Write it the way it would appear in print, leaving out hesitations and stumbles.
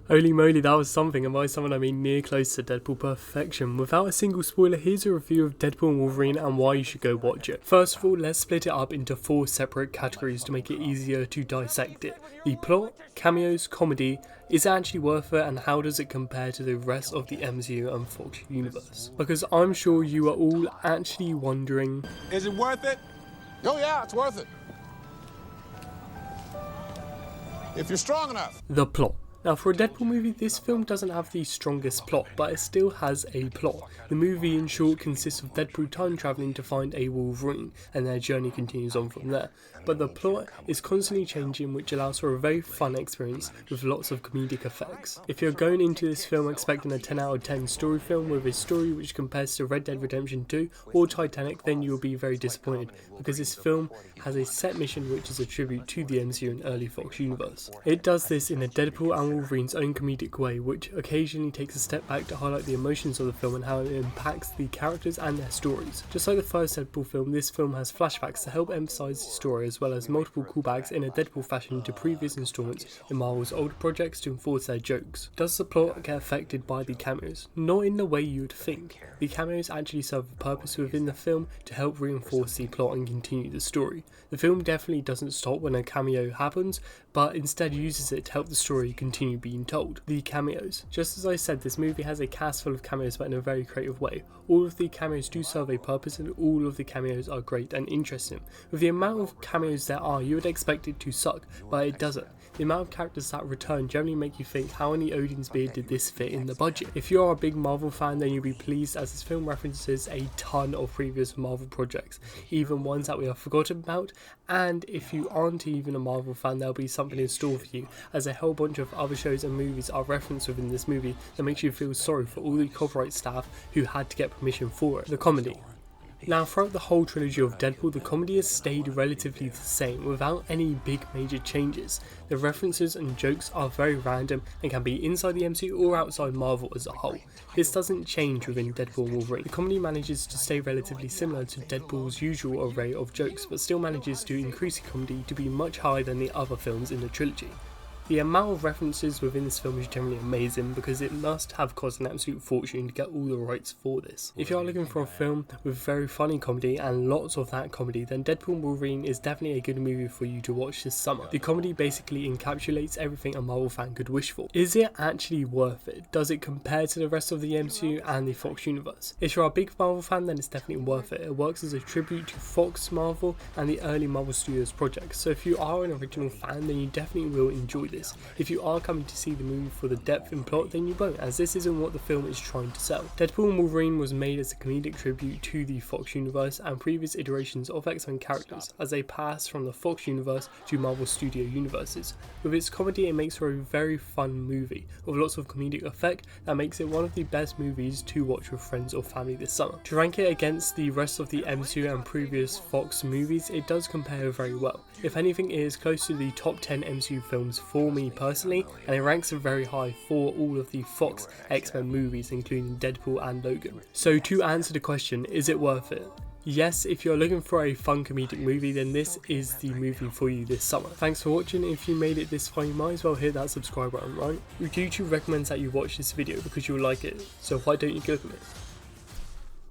Holy moly, that was something, and by someone I mean near close to Deadpool perfection. Without a single spoiler, here's a review of Deadpool Wolverine and why you should go watch it. First of all, let's split it up into 4 separate categories to make it easier to dissect it. The plot, cameos, comedy, is it actually worth it, and how does it compare to the rest of the MCU and Fox universe? Because I'm sure you are all actually wondering, is it worth it? Oh yeah, it's worth it. If you're strong enough. the plot. Now, for a Deadpool movie, this film doesn't have the strongest plot, but it still has a plot. The movie, in short, consists of Deadpool time travelling to find a Wolverine, and their journey continues on from there. But the plot is constantly changing, which allows for a very fun experience with lots of comedic effects. If you're going into this film expecting a 10 out of 10 story film with a story which compares to Red Dead Redemption 2 or Titanic, then you will be very disappointed, because this film has a set mission which is a tribute to the MCU and early Fox universe. It does this in a Deadpool and Wolverine's own comedic way, which occasionally takes a step back to highlight the emotions of the film and how it impacts the characters and their stories. Just like the first Deadpool film, this film has flashbacks to help emphasise the story, as well as multiple callbacks in a Deadpool fashion to previous installments in Marvel's older projects to enforce their jokes. Does the plot get affected by the cameos? Not in the way you'd think. The cameos actually serve a purpose within the film to help reinforce the plot and continue the story. The film definitely doesn't stop when a cameo happens, but instead uses it to help the story continue being told. The cameos. Just as I said, this movie has a cast full of cameos, but in a very creative way. All of the cameos do serve a purpose, and all of the cameos are great and interesting. With the amount of cameos there are, you would expect it to suck, but it doesn't. The amount of characters that return generally make you think, how in Odin's beard did this fit in the budget? If you are a big Marvel fan, then you'll be pleased, as this film references a ton of previous Marvel projects, even ones that we have forgotten about. And if you aren't even a Marvel fan, there'll be something in store for you, as a whole bunch of other shows and movies are referenced within this movie that makes you feel sorry for all the copyright staff who had to get permission for it. The comedy. Now, throughout the whole trilogy of Deadpool, the comedy has stayed relatively the same, without any big major changes. The references and jokes are very random and can be inside the MCU or outside Marvel as a whole. This doesn't change within Deadpool and Wolverine. The comedy manages to stay relatively similar to Deadpool's usual array of jokes, but still manages to increase the comedy to be much higher than the other films in the trilogy. The amount of references within this film is generally amazing, because it must have cost an absolute fortune to get all the rights for this. If you are looking for a film with very funny comedy and lots of that comedy, then Deadpool Wolverine is definitely a good movie for you to watch this summer. The comedy basically encapsulates everything a Marvel fan could wish for. Is it actually worth it? Does it compare to the rest of the MCU and the Fox universe? If you're a big Marvel fan, then it's definitely worth it. It works as a tribute to Fox, Marvel and the early Marvel Studios projects, so if you are an original fan, then you definitely will enjoy this. If you are coming to see the movie for the depth in plot, then you won't, as this isn't what the film is trying to sell. Deadpool and Wolverine was made as a comedic tribute to the Fox universe and previous iterations of X-Men characters, as they pass from the Fox universe to Marvel Studio universes. With its comedy, it makes for a very fun movie, with lots of comedic effect that makes it one of the best movies to watch with friends or family this summer. To rank it against the rest of the MCU and previous Fox movies, it does compare very well. If anything, it is close to the top 10 MCU films for me personally, and it ranks very high for all of the Fox X-Men movies, including Deadpool and Logan. So to answer the question, is it worth it? Yes, if you're looking for a fun comedic movie, then this is the movie for you this summer. Thanks for watching. If you made it this far, you might as well hit that subscribe button, right? YouTube recommends that you watch this video because you'll like it, so why don't you click on it?